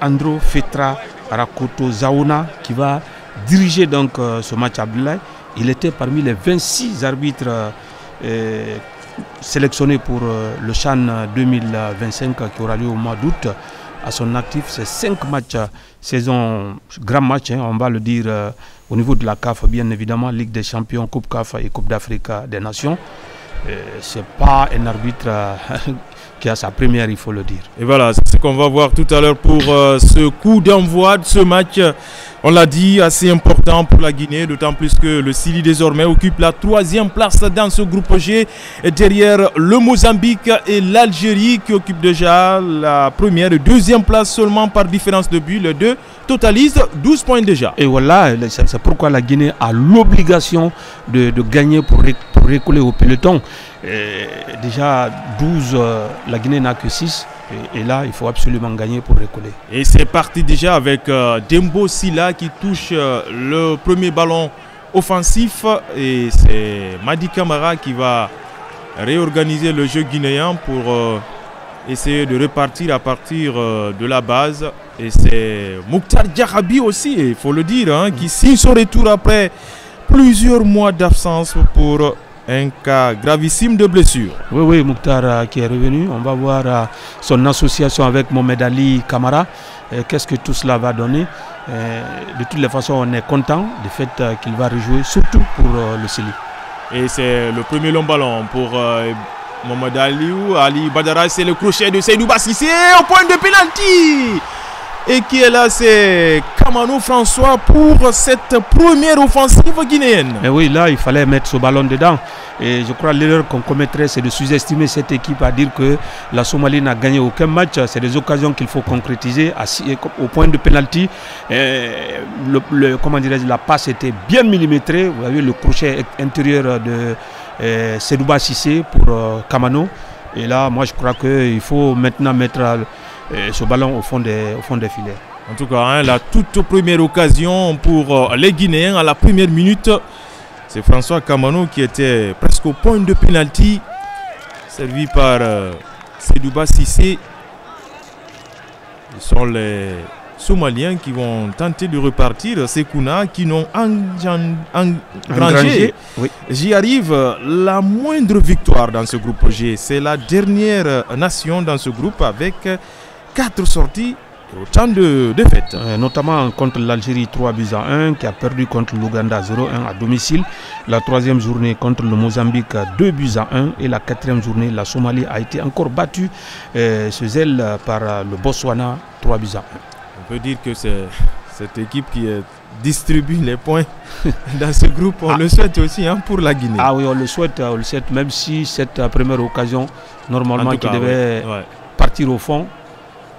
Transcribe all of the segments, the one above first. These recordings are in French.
Andro Fetra Rakoto Zaona qui va diriger donc ce match à Abdoulaye. Il était parmi les 26 arbitres sélectionnés pour le CHAN 2025 qui aura lieu au mois d'août. À son actif, c'est 5 matchs saison, grand match, on va le dire au niveau de la CAF, bien évidemment, Ligue des Champions, Coupe CAF et Coupe d'Afrique des Nations. C'est pas un arbitre qui a sa première, il faut le dire. Et voilà, c'est ce qu'on va voir tout à l'heure pour ce coup d'envoi de ce match. On l'a dit, assez important pour la Guinée, d'autant plus que le Sili désormais occupe la 3e place dans ce groupe G, derrière le Mozambique et l'Algérie qui occupent déjà la 1re et 2e place seulement par différence de but. Les deux totalisent 12 points déjà. Et voilà, c'est pourquoi la Guinée a l'obligation de gagner pour recoller au peloton. Déjà 12, la Guinée n'a que 6. Et là, il faut absolument gagner pour recoller. Et c'est parti déjà avec Dembo Sila qui touche le premier ballon offensif. Et c'est Madi Camara qui va réorganiser le jeu guinéen pour essayer de repartir à partir de la base. Et c'est Mouktar Diakhaby aussi, il faut le dire, hein, qui signe son retour après plusieurs mois d'absence pour un cas gravissime de blessure. Oui, Mouktar qui est revenu. On va voir son association avec Mohamed Ali Camara. Qu'est-ce que tout cela va donner? De toutes les façons, on est content du fait qu'il va rejouer, surtout pour le Sili. Et c'est le premier long ballon pour Mohamed Ali Badara. C'est le crochet de Seydou Bassissé au point de pénalty. Et qui est là, c'est Kamano François pour cette première offensive guinéenne. Mais oui, là, il fallait mettre ce ballon dedans. Et je crois que l'erreur qu'on commettrait, c'est de sous-estimer cette équipe à dire que la Somalie n'a gagné aucun match. C'est des occasions qu'il faut concrétiser au point de pénalty. Comment dirais-je, la passe était bien millimétrée. Vous avez le crochet intérieur de Sedouba Sissé pour Kamano. Et là, moi, je crois qu'il faut maintenant mettre ce ballon au fond des filets. En tout cas, hein, la toute première occasion pour les Guinéens à la première minute, c'est François Kamano qui était presque au point de pénalty, servi par Sedouba Sissé. Ce sont les Somaliens qui vont tenter de repartir. Sekouna qui n'ont engrangé. Oui. J'y arrive, la moindre victoire dans ce groupe G. C'est la dernière nation dans ce groupe avec 4 sorties et autant de défaites. Notamment contre l'Algérie 3-1, qui a perdu contre l'Ouganda 0-1 à domicile. La 3e journée contre le Mozambique 2-1. Et la 4e journée, la Somalie a été encore battue ce zèle par le Botswana 3-1. On peut dire que c'est cette équipe qui distribue les points dans ce groupe. On le souhaite aussi, hein, pour la Guinée. Ah oui, on le souhaite, même si cette première occasion, normalement, qui devait partir au fond.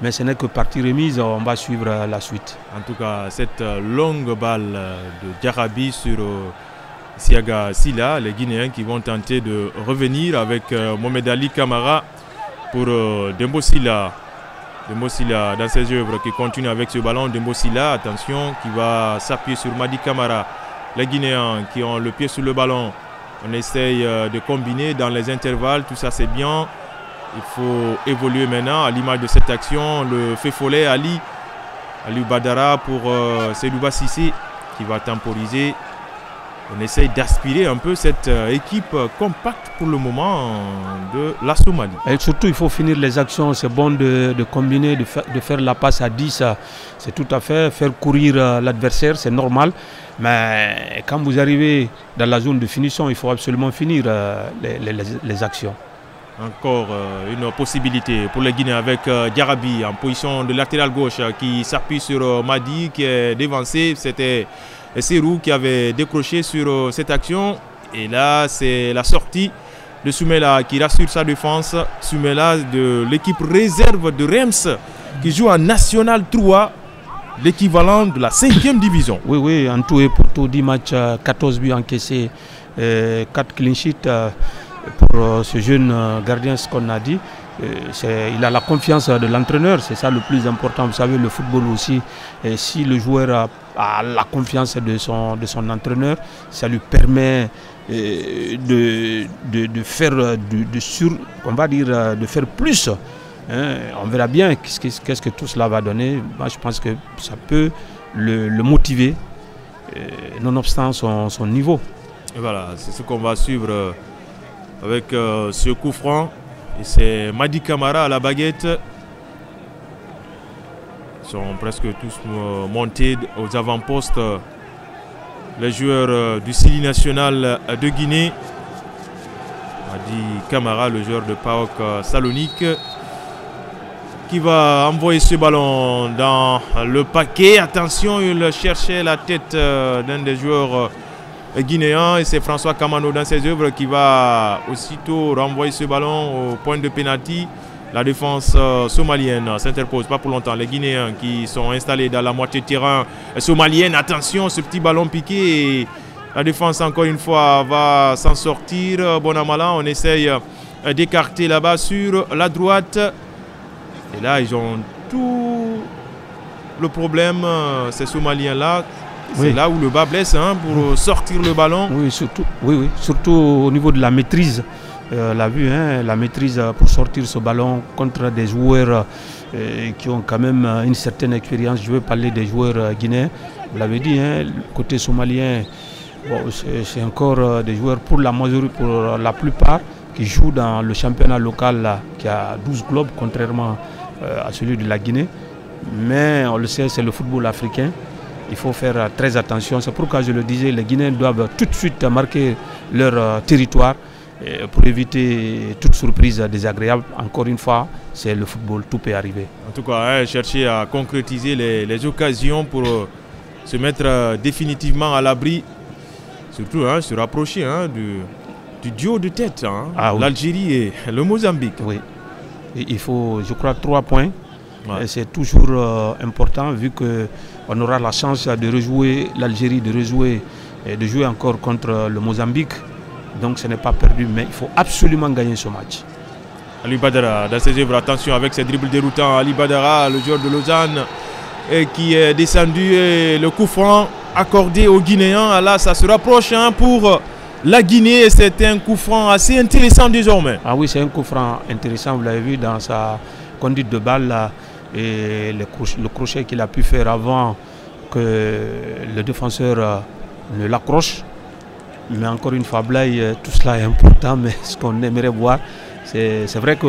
Mais ce n'est que partie remise, on va suivre la suite. En tout cas, cette longue balle de Diakhaby sur Siaga Sila, les Guinéens qui vont tenter de revenir avec Mohamed Ali Camara pour Dembo Sila. Dembo Sila dans ses œuvres qui continue avec ce ballon. Dembo Sila, attention, qui va s'appuyer sur Madi Camara. Les Guinéens qui ont le pied sur le ballon. On essaye de combiner dans les intervalles, tout ça c'est bien. Il faut évoluer maintenant à l'image de cette action. Le fait follet Ali Badara pour Sedouba Sissé qui va temporiser. On essaye d'aspirer un peu cette équipe compacte pour le moment de la Somalie. Et surtout, il faut finir les actions. C'est bon de combiner, de faire la passe à 10. C'est tout à fait. Faire courir l'adversaire, c'est normal. Mais quand vous arrivez dans la zone de finition, il faut absolument finir les actions. Encore une possibilité pour les Guinéens avec Diakhaby en position de latéral gauche qui s'appuie sur Madi qui est dévancé. C'était Serou qui avait décroché sur cette action. Et là, c'est la sortie de Soumela qui rassure sa défense. Soumela de l'équipe réserve de Reims qui joue en National 3, l'équivalent de la 5e division. Oui, en tout et pour tout, 10 matchs, 14 buts encaissés, 4 clean sheets. Pour ce jeune gardien, ce qu'on a dit, il a la confiance de l'entraîneur, c'est ça le plus important. Vous savez, le football aussi, si le joueur a la confiance de son entraîneur, ça lui permet de faire de faire plus Hein. On verra bien qu'est-ce que tout cela va donner. Moi, je pense que ça peut le motiver, nonobstant son niveau. Et voilà, c'est ce qu'on va suivre avec ce coup franc. Et c'est Madi Camara à la baguette. Ils sont presque tous montés aux avant-postes. Les joueurs du Sili national de Guinée. Madi Camara, le joueur de PAOK Salonique, qui va envoyer ce ballon dans le paquet. Attention, il cherchait la tête d'un des joueurs guinéens et c'est François Kamano dans ses œuvres qui va aussitôt renvoyer ce ballon au point de pénalty. La défense somalienne s'interpose pas pour longtemps. Les Guinéens qui sont installés dans la moitié de terrain somalienne. Attention, ce petit ballon piqué. Et la défense, encore une fois, va s'en sortir. Bon à malin, on essaye d'écarter là-bas sur la droite. Et là, ils ont tout le problème, ces Somaliens-là. C'est oui. Là où le bas blesse pour sortir le ballon. Oui, surtout au niveau de la maîtrise. La vue, la maîtrise pour sortir ce ballon contre des joueurs qui ont quand même une certaine expérience. Je veux parler des joueurs guinéens. Vous l'avez dit, côté somalien, bon, c'est encore des joueurs pour la plupart qui jouent dans le championnat local là, qui a 12 clubs, contrairement à celui de la Guinée. Mais on le sait, c'est le football africain. Il faut faire très attention. C'est pourquoi je le disais, les Guinéens doivent tout de suite marquer leur territoire pour éviter toute surprise désagréable. Encore une fois, c'est le football, tout peut arriver. En tout cas, chercher à concrétiser les occasions pour se mettre définitivement à l'abri. Surtout se rapprocher du duo de tête, oui. L'Algérie et le Mozambique. Oui. Et il faut, je crois, 3 points. Ouais. C'est toujours important vu qu'on aura la chance de rejouer l'Algérie, de jouer encore contre le Mozambique. Donc ce n'est pas perdu, mais il faut absolument gagner ce match. Ali Badara, dans ses œuvres, attention avec ses dribbles déroutants. Ali Badara, le joueur de Lausanne, qui est descendu. Et le coup franc accordé aux Guinéens. Là, ça se rapproche pour la Guinée. C'est un coup franc assez intéressant désormais. Ah oui, c'est un coup franc intéressant. Vous l'avez vu dans sa conduite de balle là, et le crochet qu'il a pu faire avant que le défenseur ne l'accroche. Mais encore une fois, Blaye, tout cela est important, mais ce qu'on aimerait voir, c'est vrai que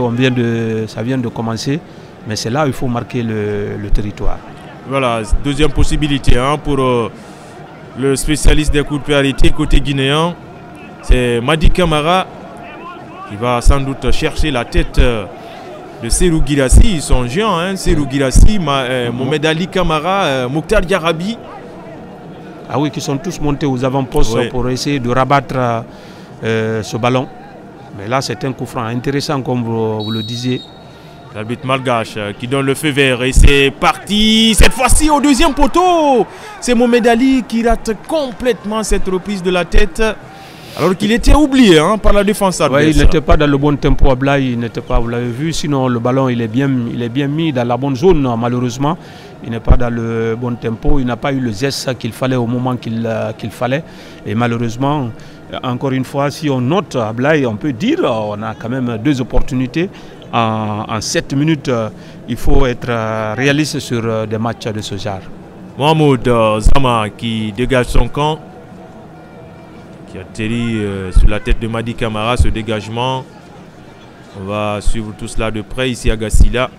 ça vient de commencer, mais c'est là où il faut marquer le territoire. Voilà, deuxième possibilité pour le spécialiste des coups de pied arrêtés côté guinéen. C'est Madi Camara qui va sans doute chercher la tête de Serhou Guirassy. Ils sont géants, Serhou Guirassy, Mohamed Ali Camara, Mokhtar Diarabi. Ah oui, qui sont tous montés aux avant-postes pour essayer de rabattre ce ballon. Mais là, c'est un coup franc intéressant, comme vous le disiez. L'arbitre malgache qui donne le feu vert et c'est parti. Cette fois-ci au deuxième poteau. C'est Mohamed Ali qui rate complètement cette reprise de la tête. Alors qu'il était oublié par la défense adverse. Il n'était pas dans le bon tempo à Blaye, il n'était pas, vous l'avez vu. Sinon, le ballon, il est bien mis dans la bonne zone, malheureusement. Il n'est pas dans le bon tempo, il n'a pas eu le geste qu'il fallait au moment qu'il fallait. Et malheureusement, encore une fois, si on note à Blaye, on peut dire on a quand même 2 opportunités. En 7 minutes, il faut être réaliste sur des matchs de ce genre. Mohamed Zama qui dégage son camp, qui atterrit sur la tête de Madi Camara, ce dégagement. On va suivre tout cela de près ici à Gassila.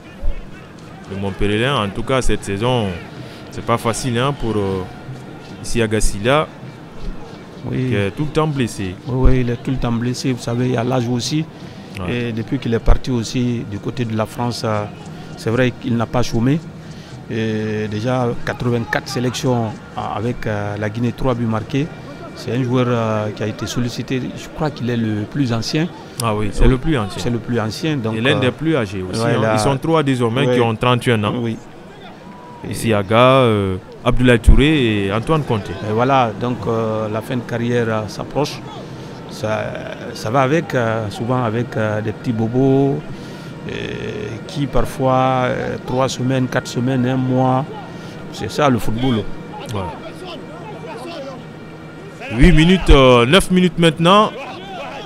Le Montpellier, en tout cas cette saison, c'est pas facile pour ici à Gassila. Oui. Qui est tout le temps blessé. Oui, il est tout le temps blessé. Vous savez, il y a l'âge aussi. Ouais. Et depuis qu'il est parti aussi du côté de la France, c'est vrai qu'il n'a pas chômé. Et déjà 84 sélections avec la Guinée, 3 buts marqués. C'est un joueur qui a été sollicité. Je crois qu'il est le plus ancien. Ah oui, c'est le plus ancien. C'est le plus ancien. Donc, et l'un des plus âgés aussi. Ils sont 3 désormais qui ont 31 ans. Oui. Ici Aga, Abdoulaye Touré et Antoine Conté. Et voilà, donc la fin de carrière s'approche. Ça va avec, souvent avec des petits bobos qui parfois 3 semaines, 4 semaines, 1 mois. C'est ça le football. Voilà. 8 minutes, 9 minutes maintenant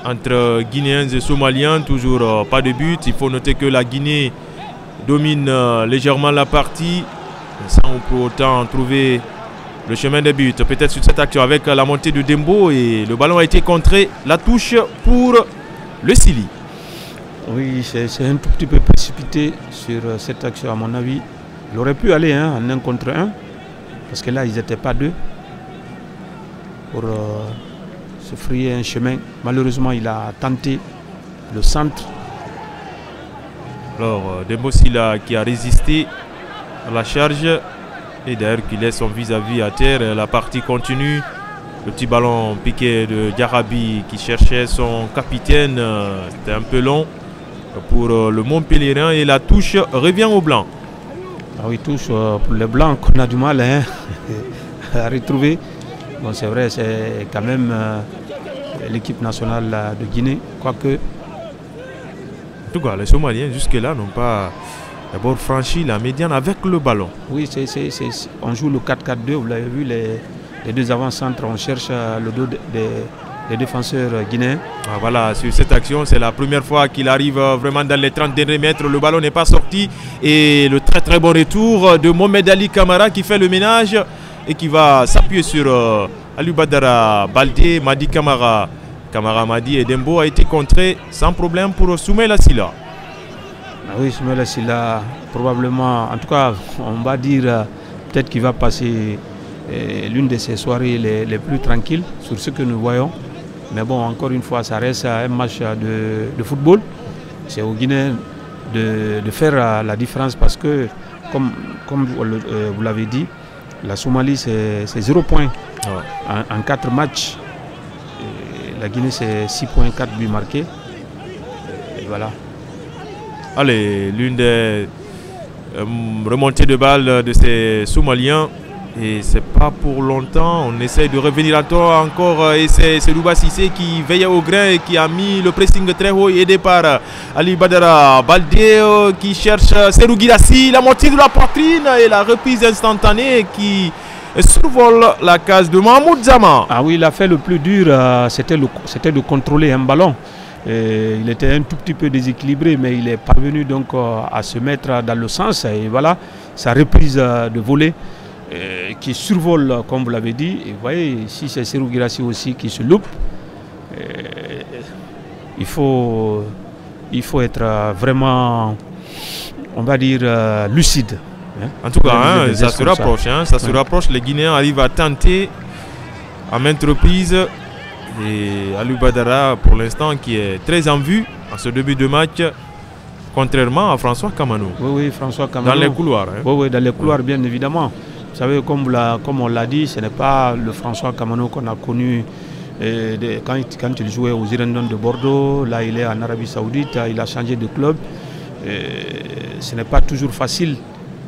entre Guinéens et Somaliens, toujours pas de but. Il faut noter que la Guinée domine légèrement la partie, sans pour autant trouver le chemin des buts. Peut-être sur cette action avec la montée de Dembo et le ballon a été contré. La touche pour le Sili. Oui, c'est un tout petit peu précipité sur cette action à mon avis. Il aurait pu aller en 1 contre 1, parce que là ils n'étaient pas deux pour se frayer un chemin. Malheureusement il a tenté le centre. Alors Dembo Sila qui a résisté à la charge et d'ailleurs qui laisse son vis-à-vis à terre. La partie continue. Le petit ballon piqué de Diarabi qui cherchait son capitaine. C'était un peu long pour le Montpellierin et la touche revient au blanc. Ah oui, touche pour les blancs qu'on a du mal à retrouver. Bon, c'est vrai, c'est quand même l'équipe nationale de Guinée, quoique. En tout cas, les Somaliens jusque-là n'ont pas d'abord franchi la médiane avec le ballon. Oui, on joue le 4-4-2, vous l'avez vu, les deux avant-centres, on cherche le dos des défenseurs guinéens. Ah, voilà, sur cette action, c'est la première fois qu'il arrive vraiment dans les 30 derniers mètres. Le ballon n'est pas sorti. Et le très très bon retour de Mohamed Ali Kamara qui fait le ménage et qui va s'appuyer sur Ali Badara Baldé, Madi Kamara. Kamara Madi et Dembo a été contré sans problème pour Soumaïla Silla. Ah oui, Soumaïla Silla, probablement, en tout cas, on va dire peut-être qu'il va passer l'une de ces soirées les plus tranquilles sur ce que nous voyons. Mais bon, encore une fois, ça reste un match de football. C'est aux Guinéens de faire la différence parce que, comme vous l'avez dit, la Somalie, c'est 0 points en 4 matchs. Et la Guinée, c'est 6 points, 4 buts marqués. Et voilà. Allez, l'une des remontées de balles de ces Somaliens. Et c'est pas pour longtemps, on essaye de revenir à toi encore et c'est Louba Sissé qui veille au grain et qui a mis le pressing très haut aidé par Ali Badara Baldé qui cherche Serou Guirassy, la moitié de la poitrine et la reprise instantanée qui survole la case de Mahmoud Zama. Ah oui, il a fait le plus dur, c'était de contrôler un ballon. Il était un tout petit peu déséquilibré, mais il est parvenu donc à se mettre dans le sens et voilà, sa reprise de volée. Qui survole comme vous l'avez dit, et vous voyez ici c'est Serou Guirassy aussi qui se loupe. Il faut être vraiment, on va dire, lucide. En tout cas, ça se rapproche, ça se rapproche. Les Guinéens arrivent à tenter à maintes reprises. Et Ali Badara, pour l'instant, qui est très en vue à ce début de match, contrairement à François Kamano. Oui, François Kamano. Dans les couloirs. Oui, dans les couloirs, bien évidemment. Vous savez, comme on l'a dit, ce n'est pas le François Kamano qu'on a connu quand il jouait aux Hirondelles de Bordeaux. Là, il est en Arabie Saoudite, il a changé de club. Ce n'est pas toujours facile.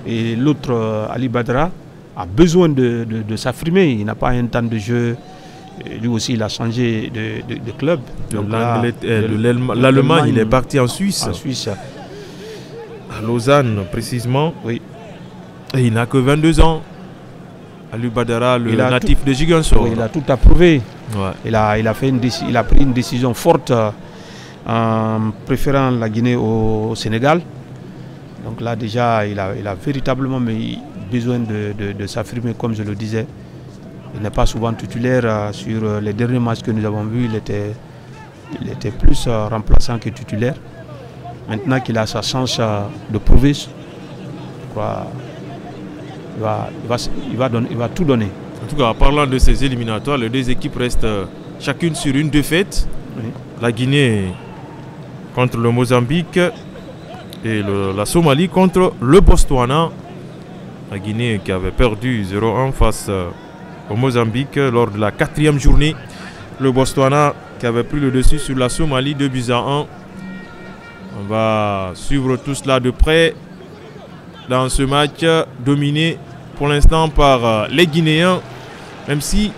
Et l'autre, Ali Badara, a besoin de s'affirmer. Il n'a pas un temps de jeu. Lui aussi, il a changé de club. L'Allemagne, il est parti en Suisse. En Suisse. À Lausanne, précisément. Oui. Et il n'a que 22 ans. Ali Badara, le natif de Ziguinchor. Oui, il a tout approuvé. Ouais. Il a pris une décision forte en préférant la Guinée au Sénégal. Donc là déjà, il a véritablement besoin de s'affirmer, comme je le disais. Il n'est pas souvent titulaire. Sur les derniers matchs que nous avons vus, il était plus remplaçant que titulaire. Maintenant qu'il a sa chance de prouver, je crois, il va tout donner. En tout cas, en parlant de ces éliminatoires, les deux équipes restent chacune sur une défaite. Oui. La Guinée contre le Mozambique et la Somalie contre le Botswana. La Guinée qui avait perdu 0-1 face au Mozambique lors de la 4e journée. Le Botswana qui avait pris le dessus sur la Somalie 2-1. On va suivre tout cela de près dans ce match dominé pour l'instant par les Guinéens, même si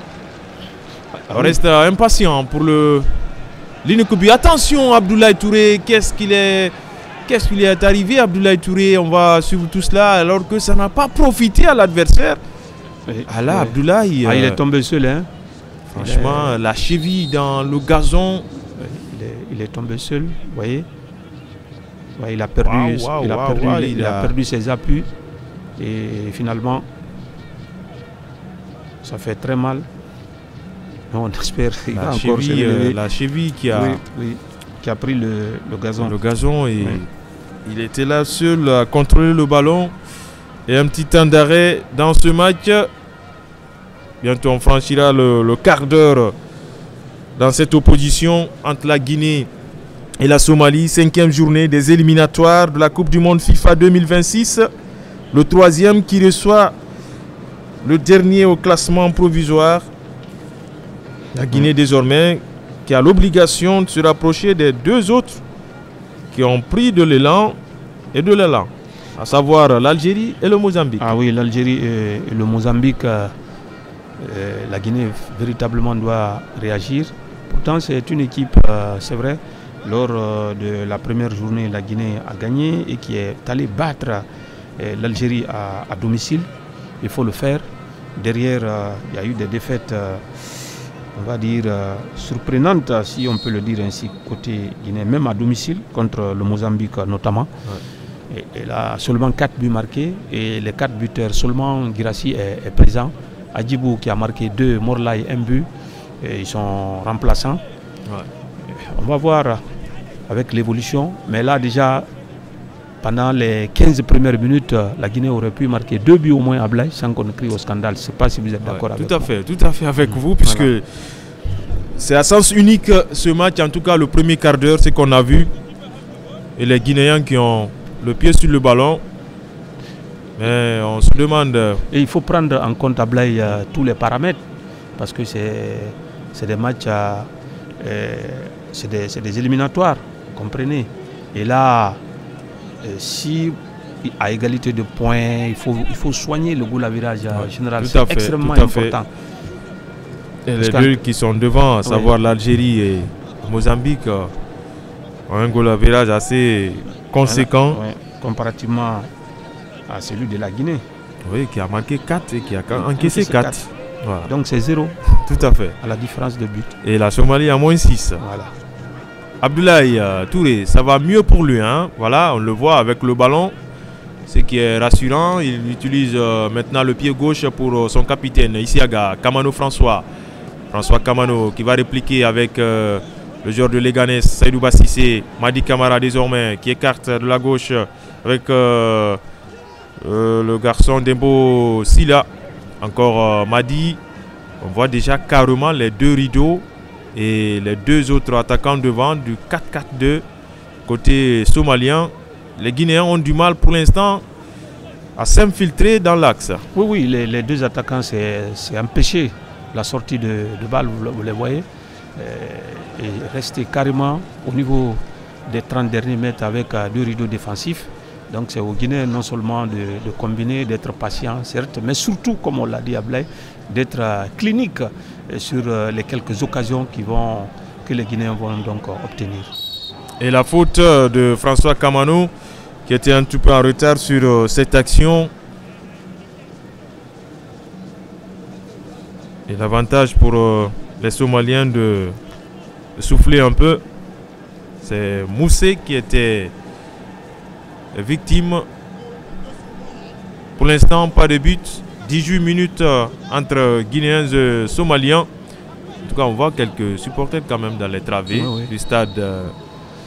on reste impatient pour l'Inekubi. Attention Abdoulaye Touré, qu'est-ce qu'il est arrivé Abdoulaye Touré? On va suivre tout cela alors que ça n'a pas profité à l'adversaire. Abdoulaye, il est tombé seul. Franchement, la cheville dans le gazon. Il est tombé seul, vous voyez. Ouais, il a perdu ses appuis. Et finalement, ça fait très mal. On espère qu'il va encore se relever. La cheville qui a, qui a pris le gazon. Le gazon, et il était là seul à contrôler le ballon. Et un petit temps d'arrêt dans ce match. Bientôt on franchira le quart d'heure dans cette opposition entre la Guinée et la Somalie. 5e journée des éliminatoires de la Coupe du Monde FIFA 2026. Le 3e qui reçoit le dernier au classement provisoire. La Guinée désormais qui a l'obligation de se rapprocher des 2 autres qui ont pris de l'élan et de l'élan, à savoir l'Algérie et le Mozambique. Ah oui, l'Algérie et le Mozambique, la Guinée véritablement doit réagir. Pourtant c'est une équipe, c'est vrai, lors de la première journée la Guinée a gagné et qui est allée battre l'Algérie à domicile. Il faut le faire. Derrière, il y a eu des défaites, on va dire, surprenantes, si on peut le dire ainsi, côté guinéen, même à domicile, contre le Mozambique notamment. Ouais. Et là, seulement 4 buts marqués, et les 4 buteurs, seulement Guirassy est présent. Adjibou qui a marqué 2, Morlaï 1 but, et ils sont remplaçants. Ouais. On va voir avec l'évolution, mais là déjà, pendant les 15 premières minutes, la Guinée aurait pu marquer 2 buts au moins à Blaye sans qu'on crie au scandale. Je ne sais pas si vous êtes d'accord avec moi. Tout à fait avec vous, puisque c'est à sens unique ce match, en tout cas le premier quart d'heure, c'est qu'on a vu. Et les Guinéens qui ont le pied sur le ballon. Mais on se demande... Et il faut prendre en compte à Blaye tous les paramètres, parce que c'est des matchs, c'est des éliminatoires, vous comprenez. Et là... si à égalité de points, il faut soigner le goal à virage général. C'est extrêmement important. Et les deux qui sont devant, à savoir l'Algérie et le Mozambique, ont un goal à virage assez conséquent. Comparativement à celui de la Guinée. Oui, qui a marqué 4 et qui a encaissé 4. Voilà. Donc c'est 0. Tout à fait. À la différence de but. Et la Somalie a moins 6. Voilà. Abdoulaye Touré, ça va mieux pour lui, hein? Voilà, on le voit avec le ballon, ce qui est rassurant. Il utilise maintenant le pied gauche pour son capitaine Isiaga, Kamano François Kamano qui va répliquer avec le joueur de Leganés, Seydou Bassissé, Madi Camara désormais qui écarte de la gauche avec le garçon Dembo Sila, encore Madi. On voit déjà carrément les 2 rideaux et les 2 autres attaquants devant du 4-4-2 côté somalien. Les Guinéens ont du mal pour l'instant à s'infiltrer dans l'axe. Oui, les 2 attaquants, c'est empêcher la sortie de balle, vous les voyez, et rester carrément au niveau des 30 derniers mètres avec 2 rideaux défensifs. Donc c'est aux Guinéens non seulement de combiner, d'être patient, certes, mais surtout, comme on l'a dit à Blaye, d'être clinique sur les quelques occasions que les Guinéens vont donc obtenir. Et la faute de François Kamano, qui était un petit peu en retard sur cette action. Et l'avantage pour les Somaliens de souffler un peu, c'est Moussé qui était victime. Pour l'instant, pas de but. 18 minutes entre Guinéens et Somaliens. En tout cas, on voit quelques supporters quand même dans les travées du stade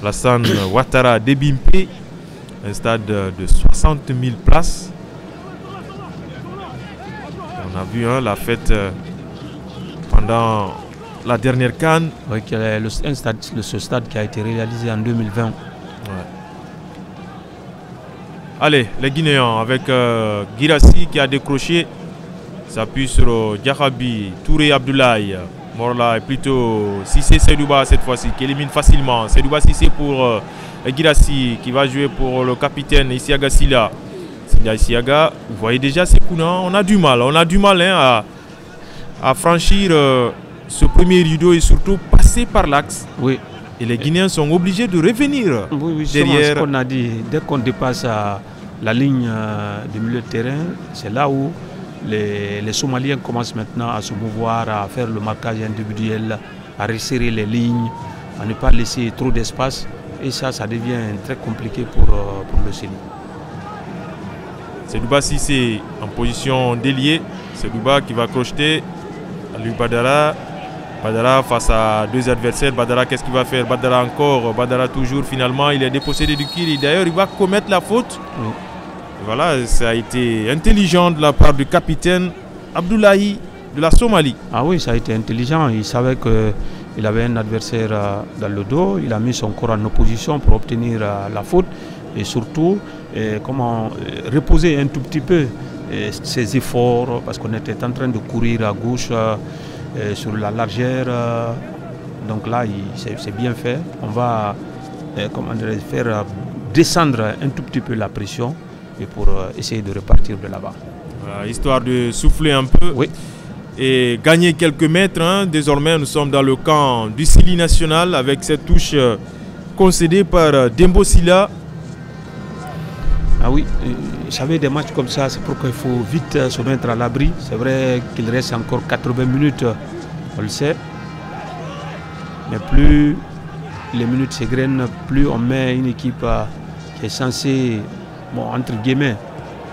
Lassane Ouattara d'Ebimpe. Un stade de 60 000 places. On a vu la fête pendant la dernière CAN. Oui, ce stade qui a été réalisé en 2020. Ouais. Allez, les Guinéens avec Guirassy qui a décroché, s'appuie sur Diakhaby, Touré, Abdoulaye. Morla est plutôt Cissé Seydouba cette fois-ci qui élimine facilement. Seydouba Cissé pour Guirassy qui va jouer pour le capitaine Isiaga Sila. Isiaga, vous voyez déjà ces coups, on a du mal à franchir ce premier rideau et surtout passer par l'axe. Oui. Et les Guinéens sont obligés de revenir derrière. Ce qu'on a dit, dès qu'on dépasse la ligne du milieu de terrain, c'est là où les Somaliens commencent maintenant à se mouvoir, à faire le marquage individuel, à resserrer les lignes, à ne pas laisser trop d'espace. Et ça devient très compliqué pour le Sili. C'est Douba Cissé en position déliée. C'est Douba qui va crocheter. Lui Badara. Badara face à deux adversaires. Badara, qu'est-ce qu'il va faire? Badara encore. Badara toujours. Finalement, il est dépossédé du kill. D'ailleurs, il va commettre la faute. Oui. Voilà, ça a été intelligent de la part du capitaine Abdoulaye de la Somalie. Ah oui, ça a été intelligent. Il savait qu'il avait un adversaire dans le dos. Il a mis son corps en opposition pour obtenir la faute. Et surtout, reposer un tout petit peu ses efforts, parce qu'on était en train de courir à gauche sur la largeur. Donc là, c'est bien fait. On va faire descendre un tout petit peu la pression et pour essayer de repartir de là-bas. Voilà, histoire de souffler un peu. Oui. Et gagner quelques mètres. Hein. Désormais, nous sommes dans le camp du Sili national avec cette touche concédée par Dembo Sila. Ah oui, vous savez, des matchs comme ça, c'est pourquoi il faut vite se mettre à l'abri. C'est vrai qu'il reste encore 80 minutes, on le sait. Mais plus les minutes s'égrènent, plus on met une équipe qui est censée, bon, entre guillemets.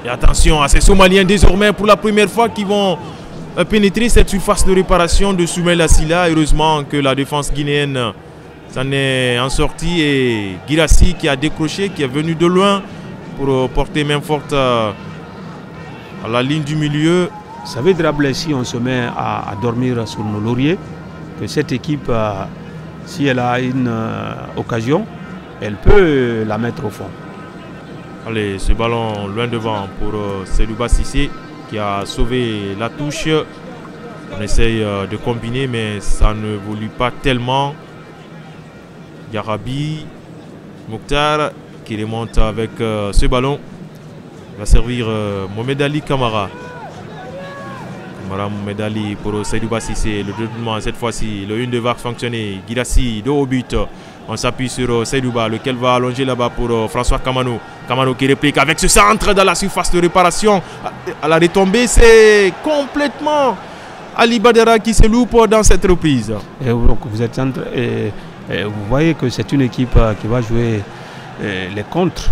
Et attention à ces Somaliens désormais pour la première fois qui vont pénétrer cette surface de réparation de Soumaïla Sila. Heureusement que la défense guinéenne s'en est en sortie et Girassi qui a décroché, qui est venu de loin pour porter main forte à la ligne du milieu. Ça veut dire, si on se met à dormir sur nos lauriers, que cette équipe, si elle a une occasion, elle peut la mettre au fond. Allez, ce ballon loin devant pour Sedouba Cissé qui a sauvé la touche. On essaye de combiner, mais ça ne voulut pas tellement. Yarabi, Mokhtar qui remonte avec ce ballon. Il va servir Mohamed Ali Kamara. Kamara Mohamed Ali pour Sedouba Cissé. Le détournement cette fois-ci, le 1-2 va fonctionner. Girassi, dos au but. On s'appuie sur Sedouba, lequel va allonger là-bas pour François Kamano. Kamano qui réplique avec ce centre dans la surface de réparation. À la retombée, c'est complètement Ali Badara qui se loupe dans cette reprise. Et donc vous voyez que c'est une équipe qui va jouer les contres.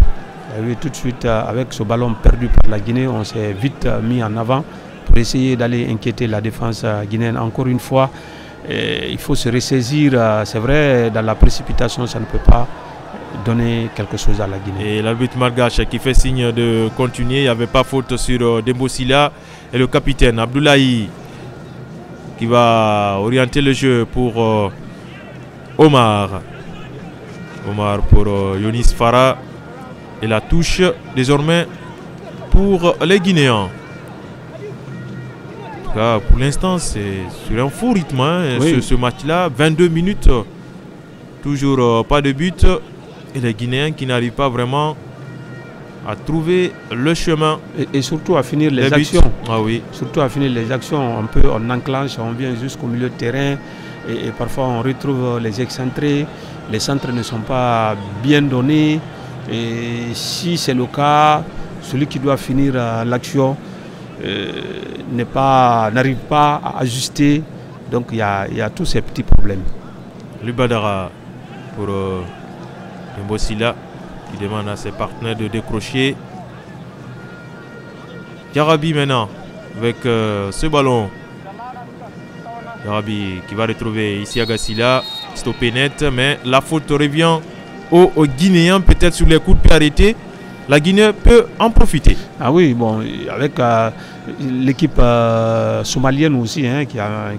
Et tout de suite, avec ce ballon perdu par la Guinée, on s'est vite mis en avant pour essayer d'aller inquiéter la défense guinéenne. Encore une fois, il faut se ressaisir. C'est vrai, dans la précipitation, ça ne peut pas donner quelque chose à la Guinée. Et l'arbitre malgache qui fait signe de continuer. Il n'y avait pas faute sur Dembo Sila. Et le capitaine Abdoulaye qui va orienter le jeu pour Omar. Omar pour Yonis Farah. Et la touche désormais pour les Guinéens. Pour l'instant, c'est sur un faux rythme oui. ce match-là. 22 minutes, toujours pas de but. Et les Guinéens qui n'arrivent pas vraiment à trouver le chemin. Et surtout à finir les actions. Ah oui. Surtout à finir les actions. On enclenche, on vient jusqu'au milieu de terrain. Et parfois on retrouve les excentrés. Les centres ne sont pas bien donnés. Et si c'est le cas, celui qui doit finir l'action n'arrive pas à ajuster. Donc il y a tous ces petits problèmes. Lubadara pour Dembo Sila qui demande à ses partenaires de décrocher. Yarabi maintenant avec ce ballon. Yarabi qui va retrouver ici Agasila, stoppé net, mais la faute revient aux Guinéens, peut-être sur les coups de pied arrêtés. La Guinée peut en profiter. Ah oui, bon, avec l'équipe somalienne aussi, hein,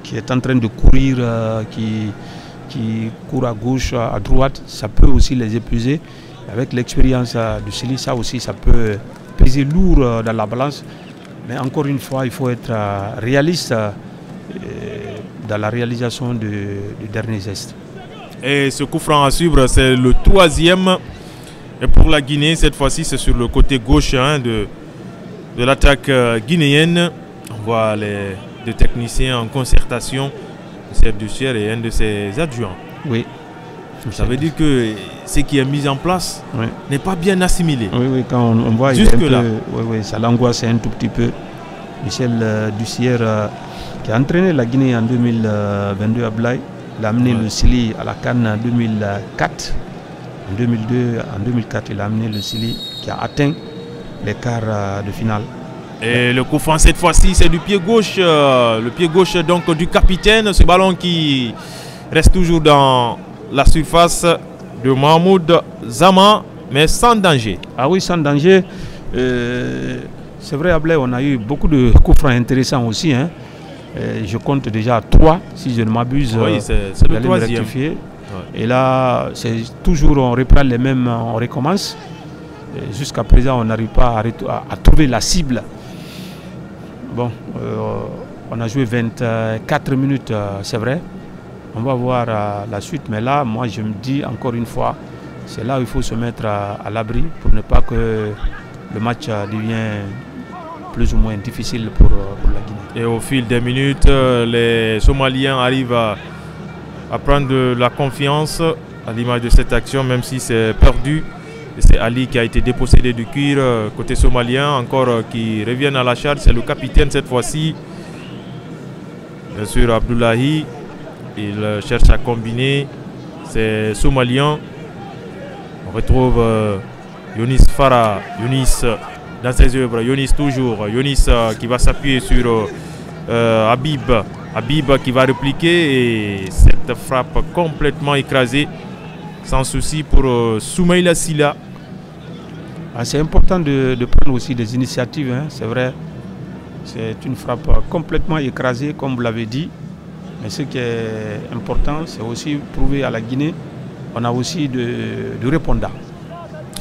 qui est en train de courir, qui court à gauche, à droite, ça peut aussi les épuiser. Avec l'expérience du Sili, ça aussi, ça peut peser lourd dans la balance. Mais encore une fois, il faut être réaliste dans la réalisation du dernier geste. Et ce coup franc à suivre, c'est le 3e. Et pour la Guinée, cette fois-ci, c'est sur le côté gauche de l'attaque guinéenne. On voit les deux techniciens en concertation, Serge Dussière et un de ses adjoints. Oui. Ça veut dire que ce qui est mis en place oui. n'est pas bien assimilé. Oui, oui, quand on voit jusque-là. Oui, ça l'angoisse un tout petit peu. Michel Dussière, qui a entraîné la Guinée en 2022 à Blaye, il a amené le Sili à la CAN 2004. En 2002, en 2004, il a amené le Chili qui a atteint les quarts de finale. Et le coup franc cette fois-ci, c'est du pied gauche. Le pied gauche donc du capitaine. Ce ballon qui reste toujours dans la surface de Mahmoud Zaman, mais sans danger. Ah oui, sans danger. C'est vrai, Ablay, on a eu beaucoup de coups francs intéressants aussi. Hein. Je compte déjà 3, si je ne m'abuse. Oui, c'est le troisième. Ouais. Et là, c'est toujours, on reprend les mêmes, on recommence. Jusqu'à présent, on n'arrive pas à trouver la cible. Bon, on a joué 24 minutes, c'est vrai. On va voir la suite. Mais là, moi, je me dis encore une fois, c'est là où il faut se mettre à l'abri pour ne pas que le match devienne plus ou moins difficile pour la Guinée. Et au fil des minutes, les Somaliens arrivent à prendre de la confiance à l'image de cette action, même si c'est perdu. C'est Ali qui a été dépossédé du cuir côté somalien, encore qui reviennent à la charge. C'est le capitaine cette fois-ci. Bien sûr, Abdullahi, il cherche à combiner. C'est somalien. On retrouve Younis Farah, Younis dans ses œuvres, Younis toujours. Younis qui va s'appuyer sur Habib. Habib qui va répliquer et cette frappe complètement écrasée. Sans souci pour Soumaïla Silla. C'est important de prendre aussi des initiatives, hein, c'est vrai. C'est une frappe complètement écrasée, comme vous l'avez dit. Mais ce qui est important, c'est aussi prouver à la Guinée on a aussi de répondants.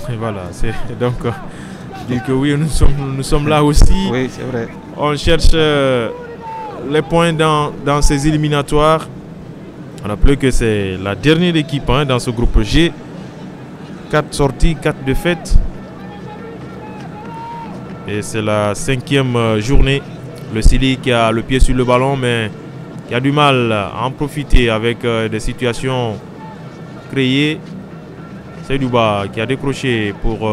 Et voilà, donc je dis que oui, nous sommes là aussi. Oui, c'est vrai. On cherche les points dans ces éliminatoires. On rappelle que c'est la dernière équipe dans ce groupe G. 4 sorties, 4 défaites. Et c'est la 5e journée. Le Chili qui a le pied sur le ballon, mais qui a du mal à en profiter avec des situations créées. Seydouba qui a décroché pour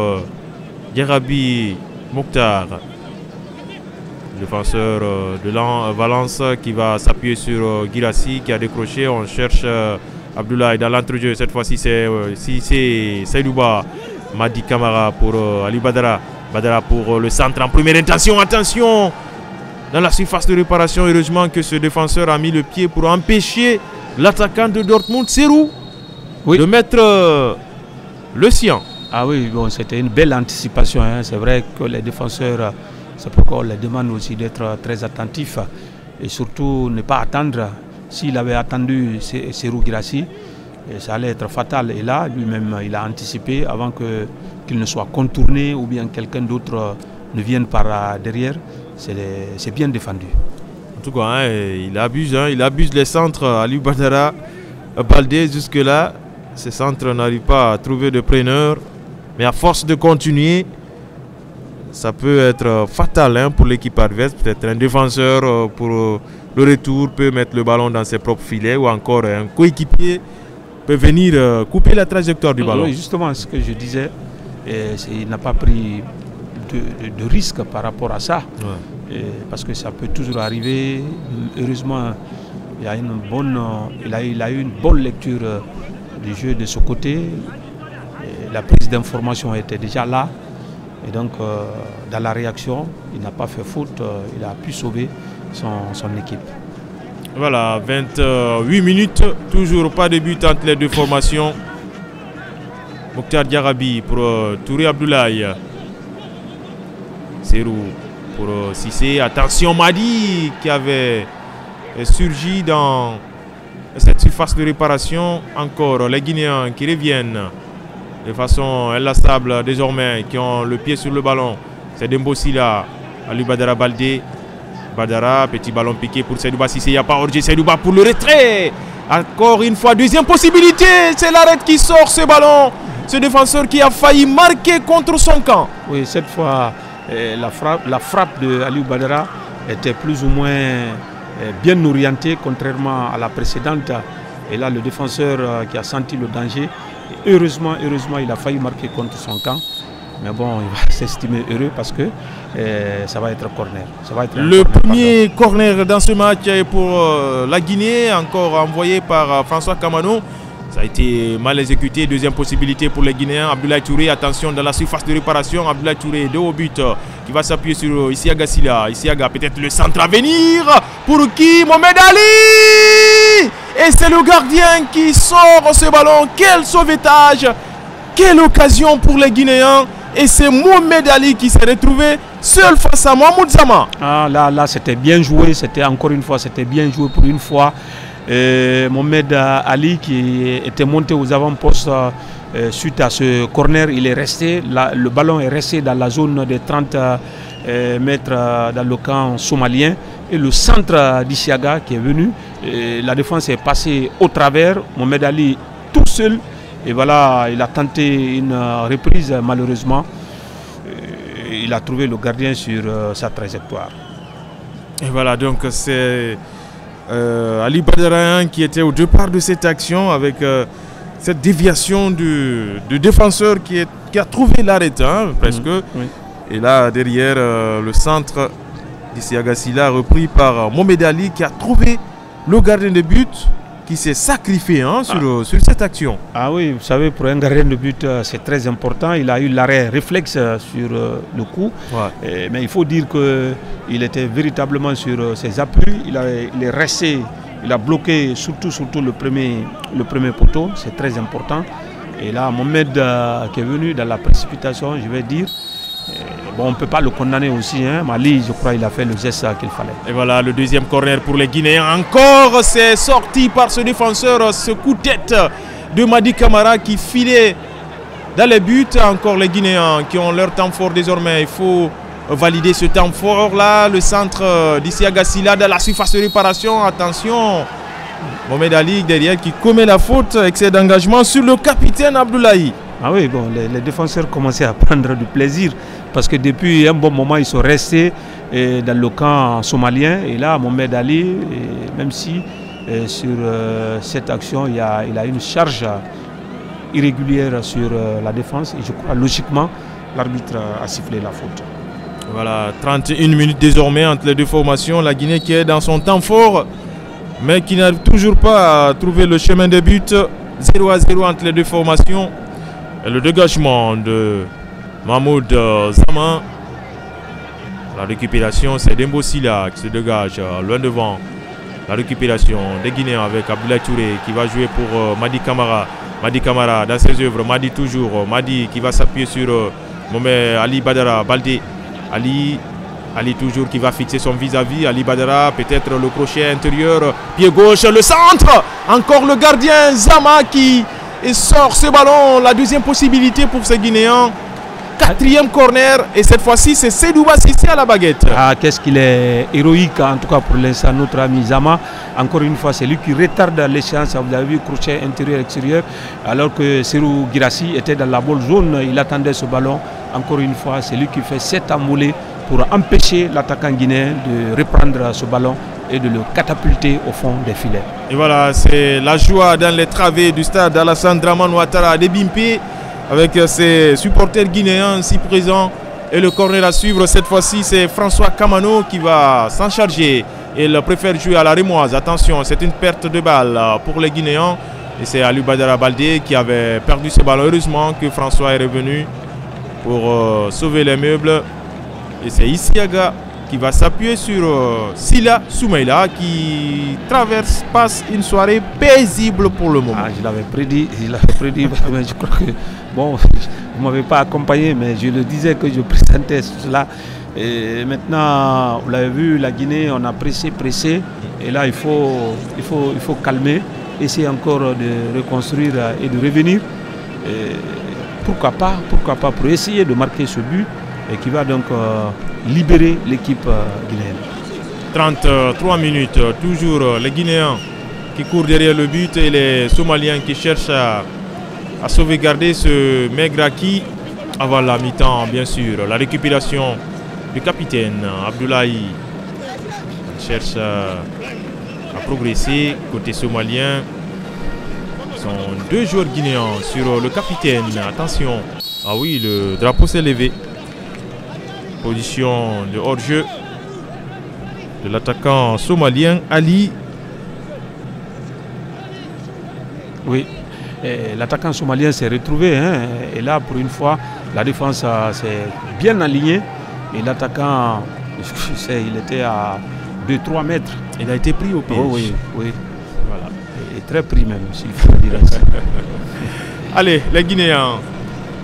Djarabi Mokhtar. Défenseur de Valence qui va s'appuyer sur Girassi qui a décroché. On cherche Abdoulaye dans l'entrejeu. Cette fois-ci, c'est Seydouba. Madi Kamara pour Ali Badara. Badara pour le centre en première intention. Attention dans la surface de réparation. Heureusement que ce défenseur a mis le pied pour empêcher l'attaquant de Dortmund, Serou, de mettre le sien. Ah oui, bon, c'était une belle anticipation. Hein. C'est vrai que les défenseurs... C'est pourquoi on les demande aussi d'être très attentifs et surtout ne pas attendre. S'il avait attendu Serou Girassi, ça allait être fatal. Et là, lui-même, il a anticipé avant qu'il ne soit contourné ou bien quelqu'un d'autre ne vienne par derrière. C'est bien défendu. En tout cas, il abuse les centres. Ali Badara, Baldé, jusque-là, ces centres n'arrivent pas à trouver de preneur. Mais à force de continuer, ça peut être fatal pour l'équipe adverse. Peut-être un défenseur pour le retour peut mettre le ballon dans ses propres filets ou encore un coéquipier peut venir couper la trajectoire du ballon. Oui, justement, ce que je disais, il n'a pas pris de risque par rapport à ça. Ouais. Parce que ça peut toujours arriver. Heureusement, il a eu une bonne lecture du jeu de ce côté. La prise d'information était déjà là. Et donc, dans la réaction, il n'a pas fait faute, il a pu sauver son équipe. Voilà, 28 minutes, toujours pas de but entre les deux formations. Mokhtar Djarabi pour Touré Abdoulaye. Serou pour Cissé. Attention, Madi qui avait surgi dans cette surface de réparation. Encore les Guinéens qui reviennent de façon inlassable désormais, qui ont le pied sur le ballon. C'est Dembo Silla, Ali Badara Baldé. Badara, petit ballon piqué pour Seydouba Cissé, il n'y a pas Orgé. Seydouba pour le retrait. Encore une fois, deuxième possibilité. C'est l'arrêt qui sort ce ballon. Ce défenseur qui a failli marquer contre son camp. Oui, cette fois, la frappe de Ali Badara était plus ou moins bien orientée, contrairement à la précédente. Et là, le défenseur qui a senti le danger, heureusement, il a failli marquer contre son camp. Mais bon, il va s'estimer heureux parce que ça va être corner. Le premier corner dans ce match est pour la Guinée, encore envoyé par François Kamano. Ça a été mal exécuté. Deuxième possibilité pour les Guinéens. Abdoulaye Touré, attention dans la surface de réparation. Abdoulaye Touré, 2 au but, qui va s'appuyer sur Isiaga Silla. Isiaga, peut-être le centre à venir. Pour qui? Mohamed Ali! Et c'est le gardien qui sort ce ballon. Quel sauvetage! Quelle occasion pour les Guinéens! Et c'est Mohamed Ali qui s'est retrouvé seul face à Mahmoud Zama. Ah, là c'était bien joué. C'était encore une fois, c'était bien joué pour une fois. Mohamed Ali qui était monté aux avant-postes suite à ce corner, il est resté, le ballon est resté dans la zone des 30 mètres dans le camp somalien, et le centre d'Isiaga qui est venu, la défense est passée au travers, Mohamed Ali tout seul, et voilà, il a tenté une reprise, malheureusement il a trouvé le gardien sur sa trajectoire. Et voilà, donc c'est Ali Badara qui était au départ de cette action avec cette déviation du défenseur qui a trouvé l'arrêt, presque. Oui. Et là, derrière, le centre d'Isiaga Silla repris par Mohamed Ali qui a trouvé le gardien de but qui s'est sacrifié sur cette action. Ah oui, vous savez, pour un gardien de but, c'est très important. Il a eu l'arrêt réflexe sur le coup. Ouais. Mais il faut dire qu'il était véritablement sur ses appuis. Il est resté, il a bloqué surtout le premier poteau. C'est très important. Et là, Mohamed qui est venu dans la précipitation, je vais dire. Bon, on ne peut pas le condamner aussi. Mali, je crois, il a fait le geste qu'il fallait. Et voilà, le deuxième corner pour les Guinéens. Encore, c'est sorti par ce défenseur, ce coup de tête de Madi Camara qui filait dans les buts. Encore les Guinéens qui ont leur temps fort désormais. Il faut valider ce temps fort là. Le centre d'Isiaga Silla dans la surface de réparation. Attention, Mohamed Ali derrière qui commet la faute. Excès d'engagement sur le capitaine Abdoulaye. Ah oui, bon, les défenseurs commençaient à prendre du plaisir parce que depuis un bon moment, ils sont restés dans le camp somalien. Et là, Mohamed Ali, même si sur cette action, il a une charge irrégulière sur la défense. Et je crois, logiquement, l'arbitre a sifflé la faute. Voilà, 31 minutes désormais entre les deux formations. La Guinée qui est dans son temps fort, mais qui n'arrive toujours pas à trouver le chemin de but. 0-0 entre les deux formations. Et le dégagement de Mahmoud Zama. La récupération, c'est Dembo Silla qui se dégage loin devant. La récupération des Guinéens avec Abdoulaye Touré qui va jouer pour Madi Camara. Madi Camara dans ses œuvres, Madi toujours. Madi qui va s'appuyer sur Mohamed Ali Badara Baldé. Ali toujours qui va fixer son vis-à-vis. Ali Badara, peut-être le crochet intérieur. Pied gauche, le centre. Encore le gardien Zama qui sort ce ballon. La deuxième possibilité pour ces Guinéens. Quatrième corner. Et cette fois-ci, c'est Seydouba Sissé à la baguette. Ah, qu'est-ce qu'il est héroïque, en tout cas pour l'instant, notre ami Zama. Encore une fois, c'est lui qui retarde l'échéance. Vous avez vu, crochet intérieur-extérieur. Alors que Serou Girassi était dans la bonne zone. Il attendait ce ballon. Encore une fois, c'est lui qui fait 7 envolées pour empêcher l'attaquant guinéen de reprendre ce ballon et de le catapulter au fond des filets. Et voilà, c'est la joie dans les travées du stade Alassane Dramane Ouattara de Bimpi avec ses supporters guinéens si présents. Et le corner à suivre, cette fois-ci, c'est François Kamano qui va s'en charger. Il préfère jouer à la Rémoise. Attention, c'est une perte de balle pour les Guinéens. Et c'est Ali Badara Baldé qui avait perdu ce ballon. Heureusement que François est revenu pour sauver les meubles. Et c'est Isiaga qui va s'appuyer sur Silla Soumaïla qui passe une soirée paisible pour le moment. Ah, je l'avais prédit, mais je crois que, bon, vous ne m'avez pas accompagné, mais je le disais que je présentais cela. Et maintenant, vous l'avez vu, la Guinée, on a pressé, et là, il faut calmer, essayer encore de reconstruire et de revenir. Et pourquoi pas, pour essayer de marquer ce but, et qui va donc libérer l'équipe guinéenne. 33 minutes, toujours les Guinéens qui courent derrière le but et les Somaliens qui cherchent à sauvegarder ce maigre acquis avant la mi-temps, bien sûr. La récupération du capitaine Abdoulaye cherche à progresser côté somalien. Ce sont deux joueurs guinéens sur le capitaine. Attention, ah oui, le drapeau s'est levé. Position de hors-jeu de l'attaquant somalien Ali. Oui, l'attaquant somalien s'est retrouvé. Hein, et là, pour une fois, la défense s'est bien alignée. Et l'attaquant, il était à 2-3 mètres. Il a été pris au piège. Oh, oui, oui. Voilà. Et très pris même, s'il faut le dire ainsi. Allez, les Guinéens,